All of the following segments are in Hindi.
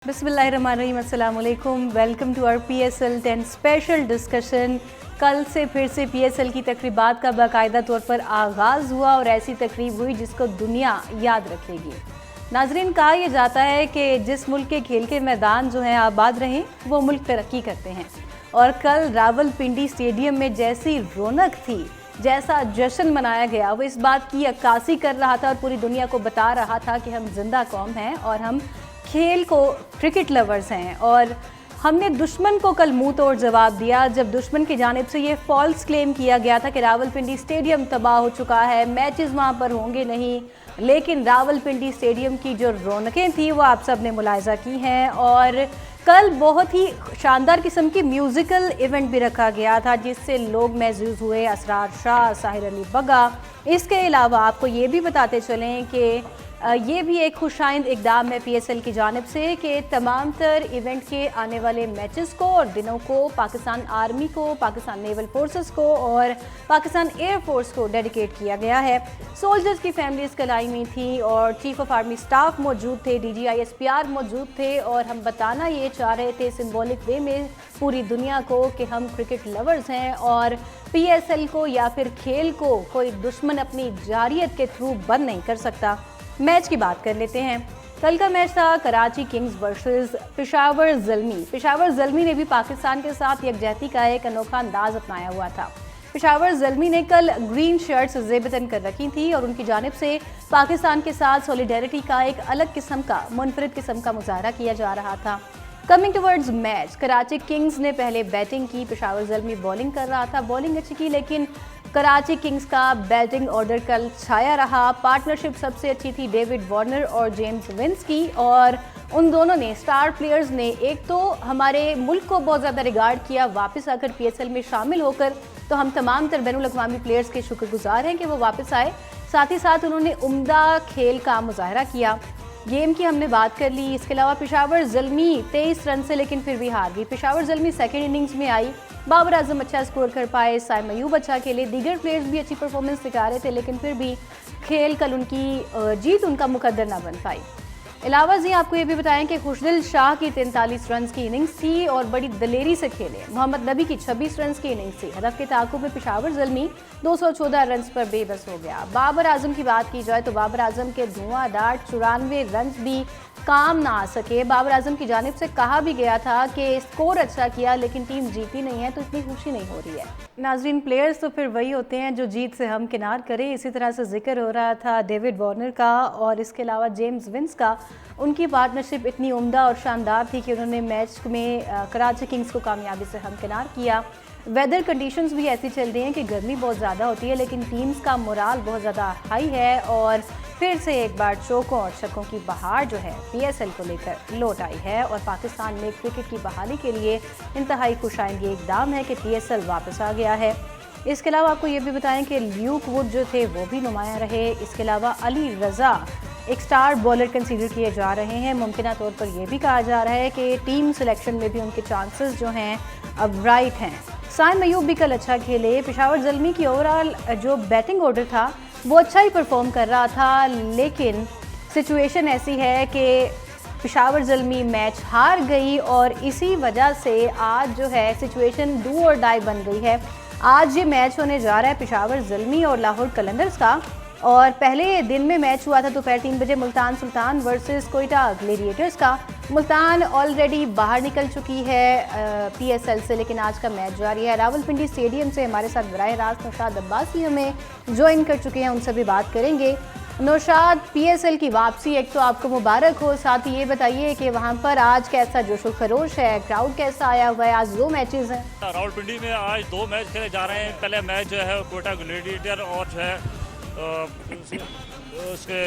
बिस्मिल्लाहिर्रहमानिर्रहीम, अस्सलाम वालेकुम। Welcome to our PSL 10 special discussion. कल से फिर से PSL की तकरीबात का बाकायदा तौर पर आगाज़ हुआ और ऐसी तकरीब हुई जिसको दुनिया याद रखेगी। नाजरीन, कहा यह जाता है कि जिस मुल्क के खेल के मैदान जो हैं आबाद रहें वो मुल्क तरक्की करते हैं, और कल रावलपिंडी स्टेडियम में जैसी रौनक थी, जैसा जश्न मनाया गया, वो इस बात की अक्कासी कर रहा था और पूरी दुनिया को बता रहा था कि हम जिंदा कौम हैं और हम खेल को क्रिकेट लवर्स हैं। और हमने दुश्मन को कल मुंह तोड़ जवाब दिया जब दुश्मन की जानिब से ये फॉल्स क्लेम किया गया था कि रावलपिंडी स्टेडियम तबाह हो चुका है, मैचेस वहाँ पर होंगे नहीं। लेकिन रावलपिंडी स्टेडियम की जो रौनकें थी वो आप सब ने मुलाहिजा की हैं। और कल बहुत ही शानदार किस्म की म्यूज़िकल इवेंट भी रखा गया था जिससे लोग महजूज हुए, असरार शाह, साहिर अली बग्गा। इसके अलावा आपको ये भी बताते चलें कि ये भी एक खुशाइंद इकदाम है PSL की जानिब से कि तमाम तर इवेंट के आने वाले मैचेस को और दिनों को पाकिस्तान आर्मी को, पाकिस्तान नेवल फोर्सेस को और पाकिस्तान एयर फोर्स को डेडिकेट किया गया है। सोल्जर्स की फैमिलीज़ कल आई हुई थी और चीफ ऑफ आर्मी स्टाफ मौजूद थे, DGI SPR मौजूद थे, और हम बताना ये चाह रहे थे सिंबॉलिक वे में पूरी दुनिया को कि हम क्रिकेट लवर्स हैं और PSL को या फिर खेल को कोई दुश्मन अपनी जारियत के थ्रू बंद नहीं कर सकता। मैच की बात कर लेते हैं। कल का मैच था कराची किंग्स वर्सेस पेशावर ज़ल्मी। पेशावर ज़ल्मी ने भी पाकिस्तान के साथ यकजहती का एक अनोखा अंदाज अपनाया हुआ था। पेशावर ज़ल्मी ने कल ग्रीन शर्ट्स ज़ेबतन कर रखी थी और उनकी जानिब से पाकिस्तान के साथ सॉलिडेरिटी का एक अलग किस्म का, मुनफरिद किस्म का मुजाहरा किया जा रहा था। Coming towards match, Karachi Kings ने पहले बैटिंग की, पेशावर ज़ल्मी बॉलिंग कर रहा था। बॉलिंग अच्छी की, लेकिन कराची किंग्स का बैटिंग ऑर्डर कल छाया रहा। पार्टनरशिप सबसे अच्छी थी डेविड वार्नर और जेम्स विंस की, और उन दोनों ने, स्टार प्लेयर्स ने, एक तो हमारे मुल्क को बहुत ज़्यादा रिगार्ड किया वापस आकर PSL में शामिल होकर, तो हम तमाम तर बैनुल अक़वामी प्लेयर्स के शुक्रगुजार हैं कि वो वापस आए। साथ ही साथ उन्होंने उम्दा खेल का मुजाहरा किया। गेम की हमने बात कर ली। इसके अलावा पेशावर ज़ल्मी 23 रन से लेकिन फिर भी हार गई। पेशावर ज़ल्मी सेकेंड इनिंग्स में आई, बाबर आजम अच्छा स्कोर कर पाए, साइम अयूब अच्छा खेले, दीगर प्लेयर्स भी अच्छी परफॉर्मेंस दिखा रहे थे, लेकिन फिर भी खेल कल उनकी जीत उनका मुकद्दर ना बन पाई। अलावा जी आपको ये भी बताएं कि खुशदिल शाह की 43 रन की इनिंग्स थी और बड़ी दलेरी से खेले। मोहम्मद नबी की 26 रन की इनिंग्स थी। हदफ के ताक़ुब में पेशावर ज़ल्मी 214 रन पर बेबस हो गया। बाबर आजम की बात की जाए तो बाबर आजम के धुआंधार 94 रन भी काम ना आ सके। बाबर आजम की जानिब से कहा भी गया था कि स्कोर अच्छा किया लेकिन टीम जीती नहीं है, तो इतनी खुशी नहीं हो रही है। नाजरीन, प्लेयर्स तो फिर वही होते हैं जो जीत से हम किनार करें। इसी तरह से जिक्र हो रहा था डेविड वार्नर का और इसके अलावा जेम्स विंस का। उनकी पार्टनरशिप इतनी उम्दा और शानदार थी कि उन्होंने मैच में कराची किंग्स को कामयाबी से हमकिनार किया। वेदर कंडीशंस भी ऐसी चल रही हैं कि गर्मी बहुत ज़्यादा होती है, लेकिन टीम्स का मोराल बहुत ज़्यादा हाई है और फिर से एक बार चौकों और छक्कों की बहार जो है PSL को लेकर लौट आई है और पाकिस्तान में क्रिकेट की बहाली के लिए इंतहाई खुशाइंद ये इक़दाम है कि PSL वापस आ गया है। इसके अलावा आपको ये भी बताएं कि ल्यूक वुड जो थे वो भी नुमाया रहे। इसके अलावा अली रज़ा एक स्टार बॉलर कंसीडर किए जा रहे हैं। मुमकिन तौर पर यह भी कहा जा रहा है कि टीम सिलेक्शन में भी उनके चांसेस जो हैं अब ब्राइट हैं। साइम अयूब भी कल अच्छा खेले। पेशावर ज़ल्मी की ओवरऑल जो बैटिंग ऑर्डर था वो अच्छा ही परफॉर्म कर रहा था, लेकिन सिचुएशन ऐसी है कि पेशावर ज़ल्मी मैच हार गई और इसी वजह से आज जो है सिचुएशन डू और डाई बन गई है। आज ये मैच होने जा रहा है पेशावर ज़ल्मी और लाहौर कलंदर्स का, और पहले दिन में मैच हुआ था दोपहर 3 बजे मुल्तान सुल्तान वर्सेस कोयटा ग्लेडिएटर्स का। मुल्तान ऑलरेडी बाहर निकल चुकी है PSL से, लेकिन आज का मैच जारी है। रावलपिंडी स्टेडियम से हमारे साथ बराह रास्त नौशाद अब्बासी हमें ज्वाइन कर चुके हैं, उनसे भी बात करेंगे। नौशाद, PSL की वापसी एक तो आपको मुबारक हो, साथ ही ये बताइए कि वहाँ पर आज कैसा जोशो खरोश है, क्राउड कैसा आया हुआ है? आज 2 मैचेस हैं रावलपिंडी में, आज 2 मैच खेले जा रहे हैं। पहले मैच जो है कोयटा ग्लेडिएटर और जो है उसके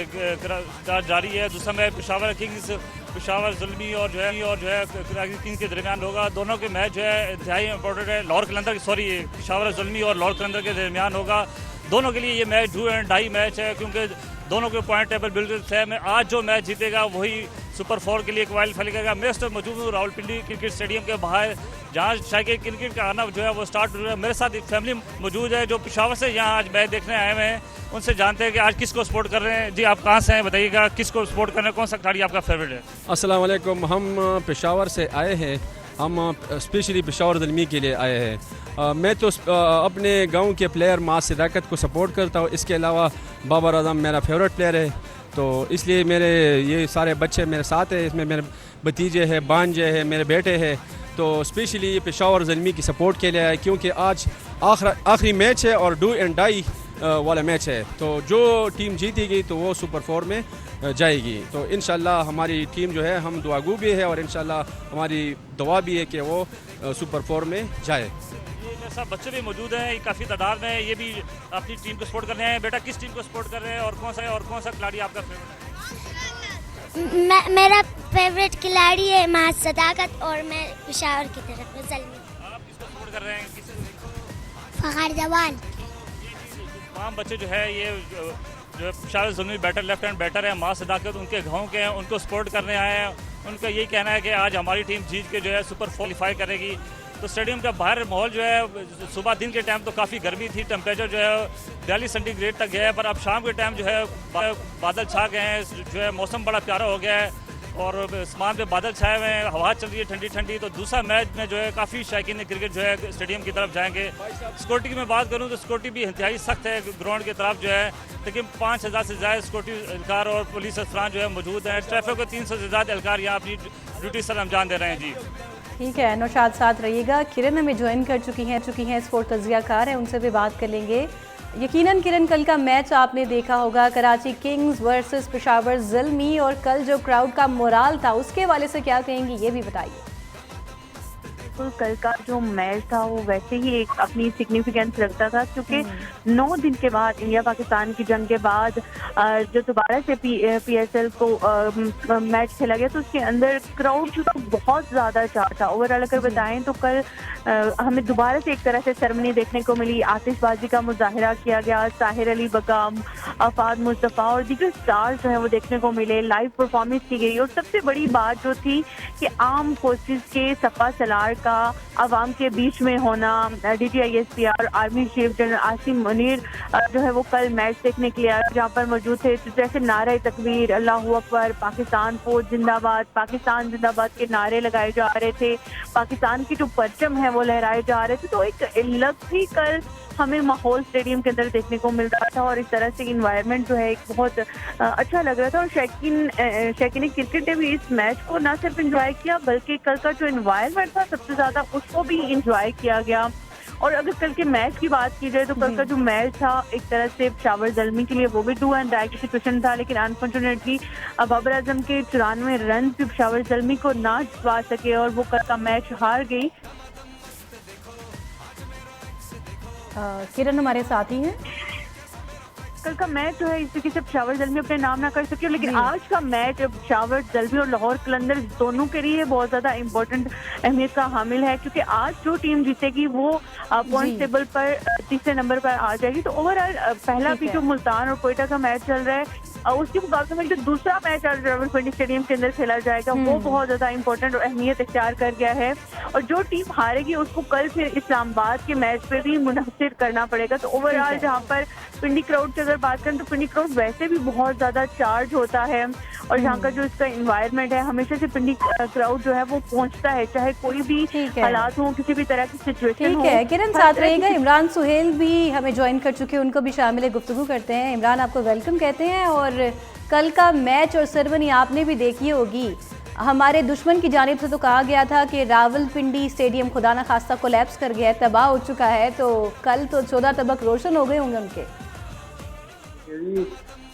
जारी है। दूसरा मैच पेशावर किंग्स, पेशावर ज़ल्मी और जो है कराची किंग्स के दरमियान होगा। दोनों के मैच जो है इंतहाई इंपॉर्टेंट है। लाहौर कलंदर पेशावर ज़ल्मी और लाहौर कलंदर के दरमियान होगा। दोनों के लिए ये match do and die match है क्योंकि दोनों के पॉइंट टेबल बिल्कुल सेम है। आज जो मैच जीतेगा वही सुपर 4 के लिए क्वालिफाई करेगा। मैं इस वक्त मौजूद हूँ रावलपिंडी क्रिकेट स्टेडियम के बाहर, जहाँ शायद क्रिकेट का आना जो है वो स्टार्ट हुआ है। मेरे साथ एक फैमिली मौजूद है जो पेशावर से यहाँ आज मैच देखने आए हुए हैं। उनसे जानते हैं कि आज किसको सपोर्ट कर रहे हैं। जी आप कहाँ से हैं, बताइएगा किसको सपोर्ट कर रहे हैं, कौन सा खिलाड़ी आपका फेवरेट है? अस्सलाम वालेकुम। हम पेशावर से आए हैं, हम स्पेशली पेशावर ज़ल्मी के लिए आए हैं। मैं तो अपने गांव के प्लेयर मास सदाकत को सपोर्ट करता हूँ। इसके अलावा बाबर आजम मेरा फेवरेट प्लेयर है, तो इसलिए मेरे ये सारे बच्चे मेरे साथ हैं। इसमें मेरे भतीजे हैं, भांजे हैं, मेरे बेटे हैं। तो स्पेशली पेशावर ज़ल्मी की सपोर्ट के लिए आए क्योंकि आज आखिरी मैच है और डू एंड डाई वाला मैच है। तो जो टीम जीतेगी तो वो सुपर 4 में जाएगी। तो इंशाल्लाह हमारी टीम जो है, हम दुआगू भी है और इंशाल्लाह हमारी दुआ भी है कि वो सुपर 4 में जाए। ये मेरे साथ बच्चे भी मौजूद हैं काफ़ी तादाद में, ये भी अपनी टीम को सपोर्ट कर रहे हैं। बेटा किस टीम को सपोर्ट कर रहे हैं और कौन सा खिलाड़ी आपका फेवरेट है? मेरा फेवरेट खिलाड़ी है मास सदाकत और मैं पेशावर की तरफ ज़ल्मी। आप किसको सपोर्ट कर रहे हैं? फ़खर जवान। तमाम बच्चे जो है ये जो Peshawar Zalmi batter, left hand batter है मास सदाकत, उनके गाँव के हैं, उनको सपोर्ट करने आए हैं। उनका यही कहना है कि आज हमारी टीम जीत के जो है सुपर 4 क्वालीफाई करेगी। तो स्टेडियम का बाहर माहौल जो है, सुबह दिन के टाइम तो काफ़ी गर्मी थी, टेम्परेचर जो है 42 सेंटीग्रेड तक गया है, पर अब शाम के टाइम जो है बादल छा गए हैं, जो है मौसम बड़ा प्यारा हो गया है और आसमान पे बादल छाए हुए हैं, हवा चल रही है ठंडी ठंडी। तो दूसरा मैच में जो है काफ़ी शौकीन क्रिकेट जो है स्टेडियम की तरफ जाएंगे। सिक्योरिटी की मैं बात करूँ तो सिक्योरिटी भी इंतहाई सख्त है ग्राउंड की तरफ जो है, लेकिन 5000 से ज़्यादा सिक्योरिटी एहलकार और पुलिस अफसरान जो है मौजूद हैं। ट्रैफिक को 300 से ज़्यादा एहलकार यहाँ अपनी ड्यूटी सर अंजाम दे रहे हैं। जी ठीक है, नौशाद साथ रहिएगा। किरण हमें ज्वाइन कर चुकी हैं स्पोर्ट तज्जियाकार हैं, उनसे भी बात कर लेंगे। यकीनन किरण, कल का मैच आपने देखा होगा, कराची किंग्स वर्सेस पेशावर ज़ल्मी, और कल जो क्राउड का मोराल था उसके हवाले से क्या कहेंगी, ये भी बताइए। बिल्कुल, कल का जो मैच था वो वैसे ही एक अपनी सिग्निफिकेंस रखता था क्योंकि 9 दिन के बाद, इंडिया पाकिस्तान की जंग के बाद जो दोबारा से PSL को मैच खेला गया तो उसके अंदर क्राउड जो था बहुत ज़्यादा चार था। ओवरऑल अगर बताएं तो कल हमें दोबारा से एक तरह से सेरेमनी देखने को मिली, आतिशबाजी का मुजाहिरा किया गया, साहिर अली बकाम, आफाद मुस्तफ़ा और दीगर स्टार्स जो है वो देखने को मिले, लाइव परफॉर्मेंस की गई। और सबसे बड़ी बात जो थी कि आर्म फोर्सेस के सपा सलार का आवाम के बीच में होना, DGISP और army chief general Asim Munir जो है वो कल मैच देखने के लिए आए, जहाँ पर मौजूद थे। तो जैसे नारे तकबीर, अल्लाहू अकबर, पाकिस्तान फौज जिंदाबाद, पाकिस्तान जिंदाबाद के नारे लगाए जा रहे थे, पाकिस्तान की जो परचम है वो लहराए जा रहे थे। तो एक अलग ही कल हमें माहौल स्टेडियम के अंदर देखने को मिल रहा था और इस तरह से इन्वायरमेंट जो है एक बहुत अच्छा लग रहा था। और शौकीन क्रिकेट ने भी इस मैच को ना सिर्फ एंजॉय किया बल्कि कल का जो इन्वायरमेंट था सबसे ज़्यादा उसको भी इंजॉय किया गया। और अगर कल के मैच की बात की जाए तो कल का जो मैच था एक तरह से पेशावर ज़ल्मी के लिए वो भी डू एंड डाई की सिचुएशन था, लेकिन अनफॉर्चुनेटली बाबर आजम के 94 रन भी पेशावर ज़ल्मी को ना जितवा सके और वो कल का मैच हार गई। किरण हमारे साथ ही हैं। कल का मैच जो है इस तरीके से पेशावर ज़ल्मी अपने नाम ना कर सके, लेकिन आज का मैच पेशावर ज़ल्मी और लाहौर कलंदर दोनों के लिए बहुत ज़्यादा इम्पोर्टेंट अहमियत का हामिल है क्योंकि आज जो टीम जीतेगी वो पॉइंट टेबल पर तीसरे नंबर पर आ जाएगी। तो ओवरऑल पहला भी जो मुल्तान और कोयटा का मैच चल रहा है उसके मुकाबले में जो दूसरा मैच आज रावलपिंडी स्टेडियम के अंदर खेला जाएगा वो बहुत ज़्यादा इंपॉर्टेंट और अहमियत इख्तियार कर गया है। और जो टीम हारेगी उसको कल फिर इस्लामाबाद के मैच पे भी मुनहसिर करना पड़ेगा। तो ओवरऑल जहाँ पर पिंडी क्राउड की अगर बात करें तो पिंडी क्राउड वैसे भी बहुत ज़्यादा चार्ज होता है और जहाँ का जो इसका इन्वायरमेंट है हमेशा से पिंडी क्राउड जो है वो पहुँचता है, चाहे कोई भी हालात हो, किसी भी तरह की सिचुएशन हो। ठीक है किरण, साथ रहेगा। इमरान सुहेल भी हमें ज्वाइन कर चुके हैं, उनको भी शामिल गुफ्तगू करते हैं। इमरान, आपको वेलकम कहते हैं। और कल का मैच और सेरेमनी आपने भी देखी होगी। हमारे दुश्मन की जानिब से तो कहा गया था कि रावलपिंडी स्टेडियम खुदा न खास्ता कोलैप्स कर गया है, तबाह हो चुका है, तो कल तो 14 तबक रोशन हो गए होंगे उनके।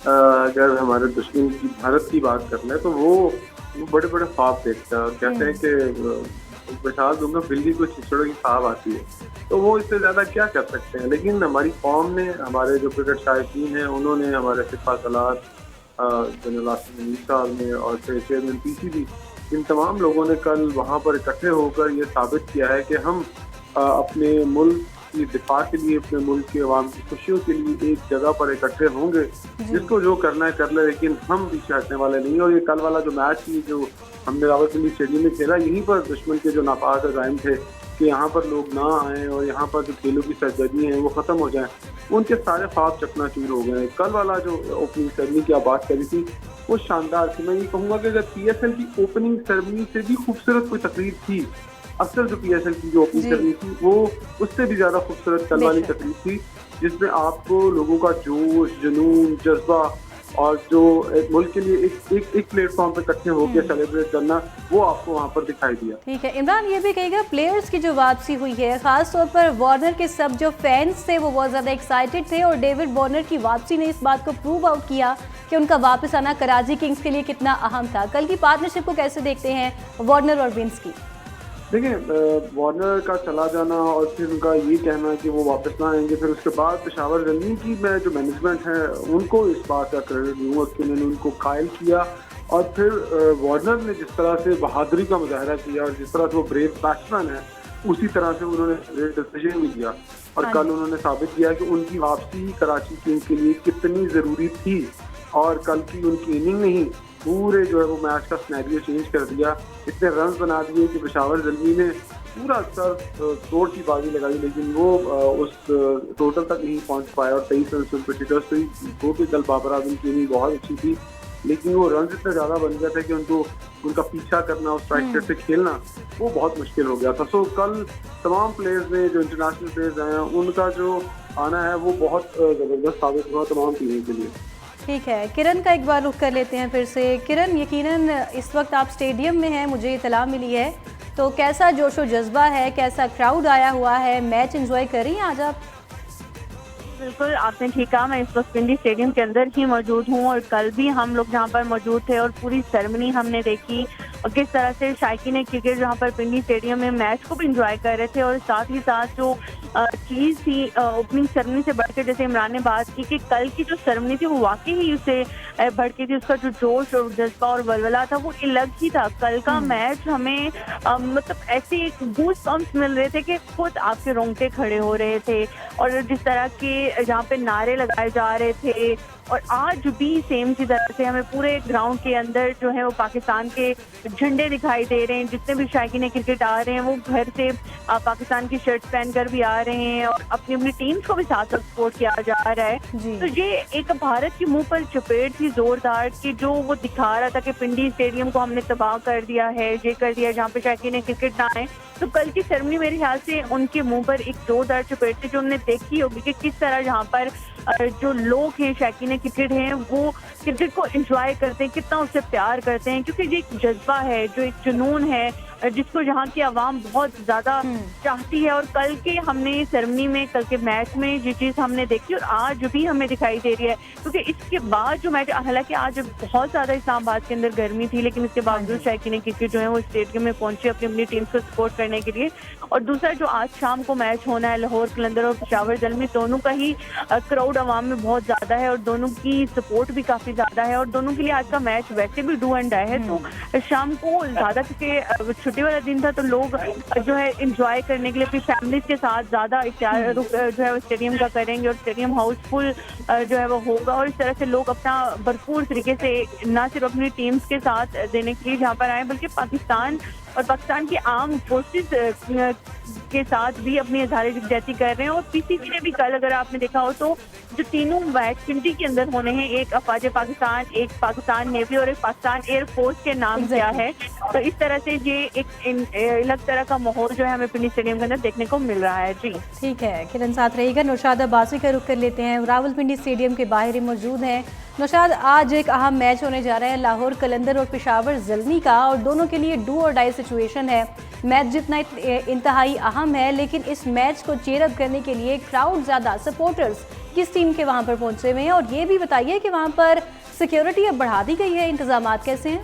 अगर हमारे दुश्मन की भारत की बात करना है तो वो बड़े बड़े ख्वाब देखता है और कहते हैं कि बैठा दूंगा बिल्ली को छिछड़ों की ख्वाब आती है, तो वो इससे ज़्यादा क्या कर सकते हैं। लेकिन हमारी कौम ने, हमारे जो क्रिकेट शायकीन हैं उन्होंने, हमारे सिपा सलार जनरल आसिम मुनीर साहब ने और चेयरमैन PCB, इन तमाम लोगों ने कल वहाँ पर इकट्ठे होकर ये साबित किया है कि हम अपने मुल्क की दिफा के लिए, अपने मुल्क के अवाम की खुशियों के लिए एक जगह पर इकट्ठे होंगे। जिसको जो करना है कर ले, लेकिन हम पीछे हटने वाले नहीं। और ये कल वाला जो मैच जो हमने रावलपिंडी स्टेडियम में खेला, यहीं पर दुश्मन के जो नापाक अज़ाइम थे कि यहाँ पर लोग ना आएँ और यहाँ पर जो खेलों की सरगर्मी है वो ख़त्म हो जाए, उनके सारे ख्वाब चकनाचूर हो गए। कल वाला जो ओपनिंग सेरेमनी की आप बात करी थी वो शानदार थी। मैं ये कहूँगा कि अगर PSL की ओपनिंग सेरेमनी से भी खूबसूरत कोई तकरीब थी, अक्सर जो PSL की जो ओपनिंग सेरेमनी थी वो उससे भी ज़्यादा खूबसूरत कल वाली तकरीब थी, जिसमें आपको लोगों का जोश, जुनून, जज्बा और जो मुल्क के लिए एक प्लेटफॉर्म पे इकट्ठे होकर सेलिब्रेट करना, वो आपको वहाँ पर दिखाई दिया। ठीक है इमरान, ये भी कहेगा प्लेयर्स की जो वापसी हुई है, खास तौर पर वार्नर के सब जो फैंस थे वो बहुत ज़्यादा एक्साइटेड थे और डेविड वार्नर की वापसी ने इस बात को प्रूव आउट किया कि उनका वापस आना कराची किंग्स के लिए कितना अहम था। कल की पार्टनरशिप को कैसे देखते हैं वार्नर और विंस की? देखिए, वार्नर का चला जाना और फिर उनका ये कहना कि वो वापस ना आएंगे, फिर उसके बाद पेशावर ज़ल्मी की मैं जो मैनेजमेंट है उनको इस बात का क्रेडिट दूंगा कि उन्होंने उनको कायल किया और फिर वार्नर ने जिस तरह से बहादुरी का मुजाहरा किया और जिस तरह से वो ब्रेव बैट्समैन है उसी तरह से उन्होंने ब्रेव डिसीजन भी किया और कल उन्होंने साबित किया कि उनकी वापसी कराची किंग्स के लिए कितनी ज़रूरी थी और कल की उनकी इनिंग नहीं पूरे जो है वो मैच का सिनेरियो चेंज कर दिया। इतने रन बना दिए कि पेशावर ज़ल्मी ने पूरा सर तोड़ की बाजी लगाई, लेकिन वो उस टोटल तक नहीं पहुंच पाया और 23 रन उन क्रिकेटर्स से दो के कल बाबर आजम की इनिंग बहुत अच्छी थी, लेकिन वो रन इतना ज़्यादा बन गया था कि उनको उनका पीछा करना और स्ट्राइक रेट से खेलना वो बहुत मुश्किल हो गया था। सो कल तमाम प्लेयर्स ने जो इंटरनेशनल प्लेयर्स हैं उनका जो आना है वो बहुत ज़बरदस्त साबित हुआ तमाम टीमों के लिए। ठीक है, किरण का एक बार रुख कर लेते हैं फिर से। किरण, यकीनन इस वक्त आप स्टेडियम में हैं, मुझे इतला मिली है, तो कैसा जोशो जज्बा है, कैसा क्राउड आया हुआ है, मैच एंजॉय कर रही हैं आज आप? बिल्कुल, आपने ठीक कहा। मैं इस वक्त पिंडी स्टेडियम के अंदर ही मौजूद हूँ और कल भी हम लोग जहाँ पर मौजूद थे और पूरी सेरेमनी हमने देखी और किस तरह से शायकीन क्रिकेट जहाँ पर पिंडी स्टेडियम में मैच को भी इंजॉय कर रहे थे और साथ ही साथ जो चीज़ थी ओपनिंग सेरेमनी से बढ़कर, जैसे इमरान ने बात की कि कल की जो सेरेमनी थी वो वाकई ही उससे बढ़ के थी, उसका जो जोश और जज्बा और वलवला था वो अलग ही था। कल का मैच हमें मतलब ऐसे गूज़ बम्प्स मिल रहे थे कि खुद आपके रोंगटे खड़े हो रहे थे और जिस तरह के जहाँ पे नारे लगाए जा रहे थे और आज भी सेम सी तरह से हमें पूरे ग्राउंड के अंदर जो है वो पाकिस्तान के झंडे दिखाई दे रहे हैं। जितने भी शायकीन क्रिकेट आ रहे हैं वो घर से पाकिस्तान की शर्ट पहनकर भी आ रहे हैं और अपनी अपनी टीम्स को भी साथ सपोर्ट किया जा रहा है। तो ये एक भारत के मुंह पर चपेट थी जोरदार कि जो वो दिखा रहा था कि पिंडी स्टेडियम को हमने तबाह कर दिया है, ये कर दिया जहाँ पे शायकीन क्रिकेट ना आए। तो कल की सेरेमनी मेरे ख्याल से उनके मुंह पर एक जोरदार चपेट थी जो उन्होंने देखी होगी कि किस तरह जहाँ पर जो लोग हैं शायकीन क्रिकेट हैं वो क्रिकेट को एंजॉय करते हैं, कितना उससे प्यार करते हैं, क्योंकि ये एक जज्बा है, जो एक जुनून है जिसको यहाँ की आवाम बहुत ज़्यादा चाहती है। और कल के हमने सेरेमनी में, कल के मैच में ये चीज़ हमने देखी और आज भी हमें दिखाई दे रही है, क्योंकि इसके बाद जो मैच, हालांकि आज बहुत ज़्यादा इस्लामाबाद के अंदर गर्मी थी, लेकिन इसके बावजूद शायकीन क्रिकेट जो है वो स्टेडियम में पहुंचे अपनी अपनी टीम को सपोर्ट करने के लिए। और दूसरा जो आज शाम को मैच होना है लाहौर कलंदर और पेशावर ज़ल्मी, दोनों का ही क्राउड आवाम में बहुत ज़्यादा है और दोनों की सपोर्ट भी काफ़ी ज़्यादा है और दोनों के लिए आज का मैच वैसे भी डू एंड डाई है। तो शाम को ज़्यादा, क्योंकि छुट्टी वाला दिन था, तो लोग जो है एंजॉय करने के लिए अपनी फैमिलीज के साथ ज़्यादा रुख जो है वो स्टेडियम का करेंगे और स्टेडियम हाउसफुल जो है वो होगा और इस तरह से लोग अपना भरपूर तरीके से ना सिर्फ अपनी टीम्स के साथ देने के लिए जहाँ पर आए, बल्कि पाकिस्तान और पाकिस्तान की आर्म फोर्सेस के साथ भी अपनी इज़हार यकजहती कर रहे हैं। और PCB ने भी कल, अगर आपने देखा हो, तो जो तीनों मैच पिंडी के अंदर होने हैं, एक अफवाज पाकिस्तान, एक पाकिस्तान नेवी और एक पाकिस्तान एयरफोर्स के नाम किया है। तो इस तरह से ये एक अलग तरह का माहौल जो है हमें पिंडी स्टेडियम के अंदर देखने को मिल रहा है। जी ठीक है, किरण साथ रहेगा। नौशाद अब्बासी का रुख कर लेते हैं, रावलपिंडी स्टेडियम के बाहर ही मौजूद हैं। नौशाद, आज एक अहम मैच होने जा रहा है लाहौर कलंदर और पेशावर ज़ल्मी का और दोनों के लिए डू और डाई सिचुएशन है। मैच जितना इंतहाई अहम है, लेकिन इस मैच को चीयर अप करने के लिए क्राउड ज़्यादा, सपोर्टर्स किस टीम के वहाँ पर पहुँचे हुए हैं? और ये भी बताइए कि वहाँ पर सिक्योरिटी अब बढ़ा दी गई है, इंतजाम कैसे हैं?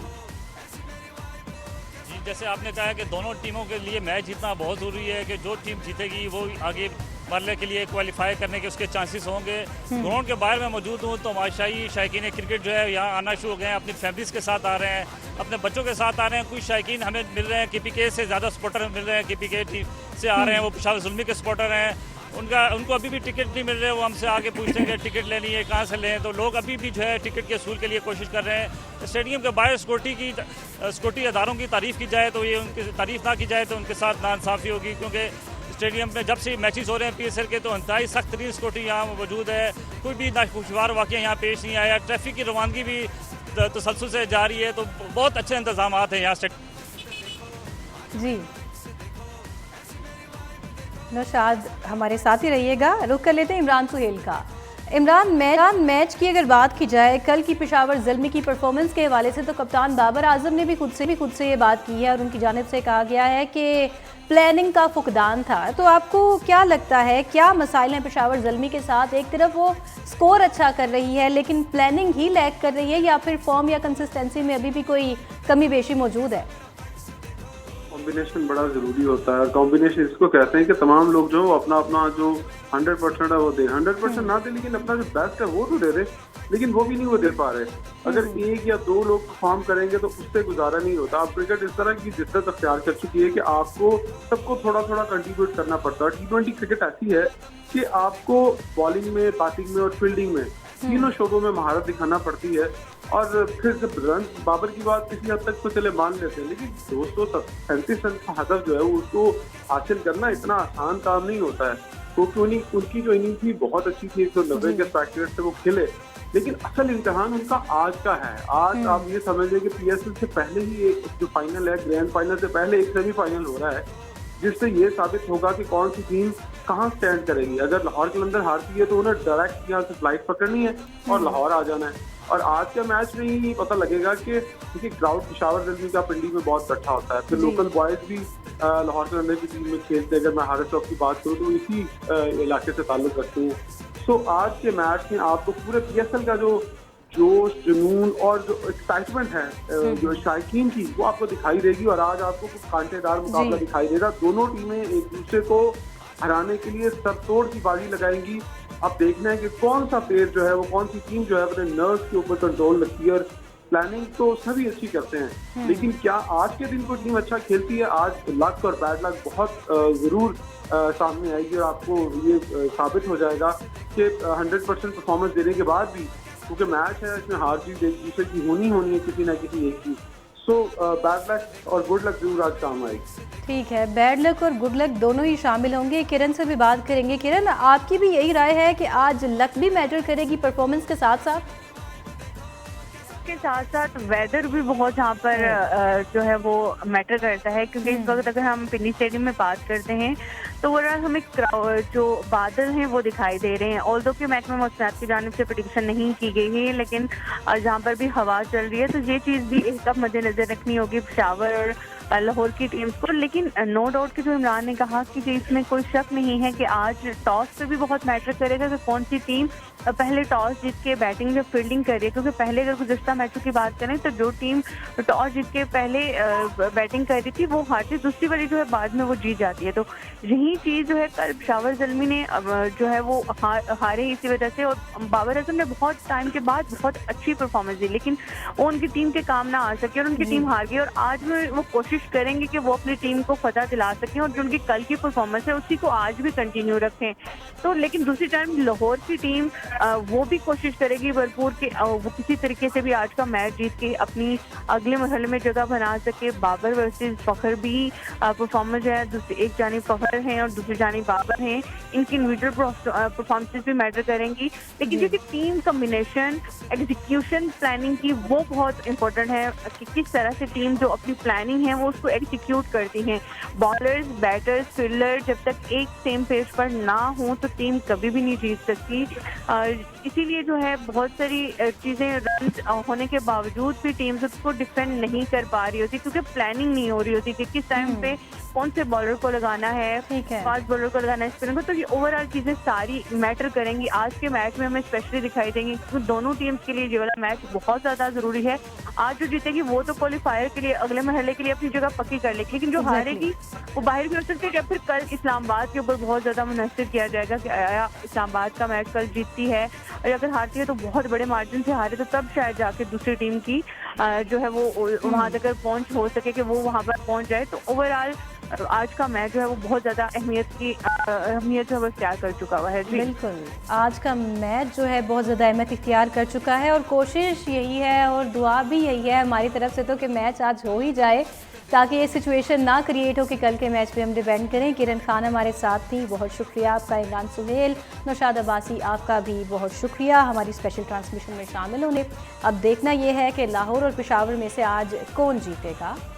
जैसे आपने कहा कि दोनों टीमों के लिए मैच जीतना बहुत ज़रूरी है कि जो टीम जीतेगी वो आगे मरले के लिए क्वालिफाई करने के उसके चांसेस होंगे। ग्राउंड के बाहर में मौजूद हूँ तो माशाई शायकीन क्रिकेट जो है यहाँ आना शुरू हो गए हैं, अपनी फैमिलीज़ के साथ आ रहे हैं, अपने बच्चों के साथ आ रहे हैं। कुछ शायकीन हमें मिल रहे हैं KPK से ज़्यादा सपोर्टर मिल रहे हैं, KPK टीम से आ रहे हैं, वो पेशावर ज़ल्मी के सपोर्टर हैं। उनको अभी भी टिकट नहीं मिल रहे। वो हमसे आके पूछते हैं कि टिकट लेनी है, कहाँ से लें। तो लोग अभी भी जो है टिकट के असूल के लिए कोशिश कर रहे हैं। स्टेडियम के बाहर सिक्योरिटी अदारों की तारीफ़ की जाए तो ये उनकी तारीफ़ ना की जाए तो उनके साथ नाइंसाफ़ी होगी, क्योंकि स्टेडियम में जब से मैचेस हो रहे हैं PSL के तो इंतहाई सख्त तरीन सिक्योरिटी यहाँ मौजूद है। कोई भी नाखुशगवार वाक़या यहाँ पेश नहीं आया। ट्रैफिक की रवानगी भी तसलसल से जारी है, तो बहुत अच्छे इंतजाम हैं यहाँ से। जी नौशाद हमारे साथ ही रहिएगा। रुख कर लेते हैं इमरान सुहेल का। इमरान, मैच की अगर बात की जाए, कल की पेशावर ज़ल्मी की परफॉर्मेंस के हवाले से तो कप्तान बाबर आजम ने भी खुद से ये बात की है और उनकी जानिब से कहा गया है कि प्लानिंग का फुकदान था। तो आपको क्या लगता है, क्या मसाइल हैं पेशावर ज़ल्मी के साथ? एक तरफ वो स्कोर अच्छा कर रही है लेकिन प्लानिंग ही लैक कर रही है, या फिर फॉर्म या कंसिस्टेंसी में अभी भी कोई कमी बेशी मौजूद है? कॉम्बिनेशन बड़ा जरूरी होता है। कॉम्बिनेशन इसको कहते हैं कि तमाम लोग जो अपना अपना जो 100% है वो दे, 100% ना दे लेकिन अपना जो बेस्ट है वो तो दे दे, लेकिन वो भी नहीं वो दे पा रहे। अगर एक या दो लोग परफॉर्म करेंगे तो उससे गुजारा नहीं होता। अब क्रिकेट इस तरह की जिद्दत अख्तियार कर चुकी है कि आपको सबको थोड़ा थोड़ा कंट्रीब्यूट करना पड़ता है। T20 क्रिकेट ऐसी है कि आपको बॉलिंग में, बैटिंग में और फील्डिंग में तीनों शोबों में महारत दिखाना पड़ती है। और फिर जब रन बाबर की बात किसी हद तक तो चले मान लेते हैं, लेकिन 237 रन का हदफ जो है उसको हासिल करना इतना आसान काम नहीं होता है। क्योंकि उनकी जो इनिंग थी बहुत अच्छी थी, 190 के स्ट्राइक रेट से वो खेले, लेकिन असल इम्तिहान उनका आज का है। आज आप ये समझिए कि PSL से पहले ही एक जो फाइनल है, ग्रैंड फाइनल से पहले एक सेमीफाइनल हो रहा है, जिससे ये साबित होगा कि कौन सी टीम कहाँ स्टैंड करेगी। अगर लाहौर कलंदर हारती है तो उन्हें डायरेक्ट यहाँ से फ्लाइट पकड़नी है और लाहौर आ जाना है। और आज के मैच में ही पता लगेगा कि देखिए क्राउड पेशावर ज़ल्मी का पिंडी में बहुत इकट्ठा होता है। फिर लोकल बॉयज भी लाहौर कलंदर की टीम में खेलते हैं। अगर मैं हारिस चौक की बात करूँ तो इसी इलाके से ताल्लुक़ रखते हैं। सो आज के मैच में आपको पूरे PSL का जो जोश, जुनून और जो एक्साइटमेंट है जो शायकीन की, वो आपको दिखाई देगी। और आज आपको कुछ कांटेदार मुकाबला दिखाई देगा। दोनों टीमें एक दूसरे को हराने के लिए सरतोड़ की बाजी लगाएंगी। अब देखना है कि कौन सा प्लेयर जो है वो, कौन सी टीम जो है अपने नर्व्स के ऊपर कंट्रोल रखती है। और प्लानिंग तो सभी अच्छी करते हैं, लेकिन क्या आज के दिन कोई टीम अच्छा खेलती है? आज लक और बैड लक बहुत जरूर सामने आएगी और आपको ये साबित हो जाएगा कि 100% परफॉर्मेंस देने के बाद भी, क्योंकि मैच है इसमें हार जीत एक दूसरे की होनी है किसी ना किसी एक की। सो बैड लक और गुड लक जरूर आज काम आएगी। ठीक है, बैड लक और गुड लक दोनों ही शामिल होंगे। किरण से भी बात करेंगे। किरण, आपकी भी यही राय है कि आज लक भी मैटर करेगी परफॉर्मेंस के साथ साथ वेदर भी बहुत यहाँ पर जो है वो मैटर करता है? क्योंकि इस वक्त अगर हम पिंडी स्टेडियम में बात करते हैं तो वो हमें जो बादल हैं वो दिखाई दे रहे हैं। ऑल्दो के मैच में मौसमियात की जानिब से प्रेडिक्शन नहीं की गई है, लेकिन जहाँ पर भी हवा चल रही है तो ये चीज़ भी एक अब मद्देनजर रखनी होगी पेशावर और लाहौर की टीम्स को। लेकिन नो डाउट कि जो इमरान ने कहा कि इसमें कोई शक नहीं है कि आज टॉस पे भी बहुत मैटर करेगा कि कौन सी टीम पहले टॉस जीत के बैटिंग या फील्डिंग कर रही है। क्योंकि पहले अगर गुज़िश्ता मैचों की बात करें तो जो टीम टॉस जीत के पहले बैटिंग कर रही थी वो हारती, दूसरी वाली जो है बाद में वो जीत जाती है। तो यही चीज़ जो है कल पेशावर ज़ल्मी ने जो है वो हारे इसी वजह से। और बाबर आजम ने बहुत टाइम के बाद बहुत अच्छी परफॉर्मेंस दी, लेकिन वो उनकी टीम के काम ना आ सके और उनकी टीम हार गई। और आज में वो कोशिश करेंगे कि वो अपनी टीम को फतह दिला सकें और जो उनकी कल की परफॉर्मेंस है उसी को आज भी कंटिन्यू रखें। तो लेकिन दूसरी टाइम लाहौर की टीम वो भी कोशिश करेगी भरपूर कि वो किसी तरीके से भी आज का मैच जीत के अपनी अगले मरहले में जगह बना सके। बाबर वर्सेस फखर भी परफॉर्मेंस है, एक जानिब फखर हैं और दूसरी जानिब बाबर हैं। इनकी इंडिविजुअल परफॉर्मेंसेस भी मैटर करेंगी, लेकिन क्योंकि टीम कम्बिनेशन, एग्जीक्यूशन, प्लानिंग की वो बहुत इंपॉर्टेंट है कि किस तरह से टीम जो अपनी प्लानिंग है वो उसको एग्जीक्यूट करती हैं। बॉलर्स, बैटर्स, फील्डर जब तक एक सेम पेज पर ना हो तो टीम कभी भी नहीं जीत सकती। इसीलिए जो है बहुत सारी चीज़ें रन होने के बावजूद भी टीम्स उसको डिफेंड नहीं कर पा रही होती, क्योंकि प्लानिंग नहीं हो रही होती कि किस टाइम पे कौन से बॉलर को लगाना है, फास्ट बॉलर को लगाना है, स्पिनर को। तो ये ओवरऑल चीज़ें सारी मैटर करेंगी। आज के मैच में हमें स्पेशली दिखाई देंगी, क्योंकि दोनों टीम्स के लिए ये वाला मैच बहुत ज़्यादा ज़रूरी है। आज जो जीतेगी वो तो क्वालिफायर के लिए, अगले मरहले के लिए अपनी जगह पक्की कर लेगी, लेकिन जो हारेगी वो बाहर भी हो सकती है। या फिर कल इस्लामाबाद के ऊपर बहुत ज़्यादा मुनस्सिर किया जाएगा कि आया इस्लामाबाद का मैच कल जीतती है, और अगर हारती है तो बहुत बड़े मार्जिन से हारे तो तब शायद जाके दूसरी टीम की जो है वो वहाँ तक पहुँच हो सके कि वो वहाँ पर पहुँच जाए। तो ओवरऑल आज का मैच जो है वो बहुत ज़्यादा अहमियत जो है वो इख्तियार कर चुका हुआ है। जी बिल्कुल, आज का मैच जो है बहुत ज़्यादा अहमियत इख्तियार कर चुका है और कोशिश यही है और दुआ भी यही है हमारी तरफ से तो कि मैच आज हो ही जाए, ताकि ये सिचुएशन ना क्रिएट हो कि कल के मैच पे हम डिपेंड करें। किरण खान हमारे साथ थी, बहुत शुक्रिया आपका। इमरान सुहेल, नौशाद अब्बासी, आपका भी बहुत शुक्रिया हमारी स्पेशल ट्रांसमिशन में शामिल होने। अब देखना ये है कि लाहौर और पेशावर में से आज कौन जीतेगा।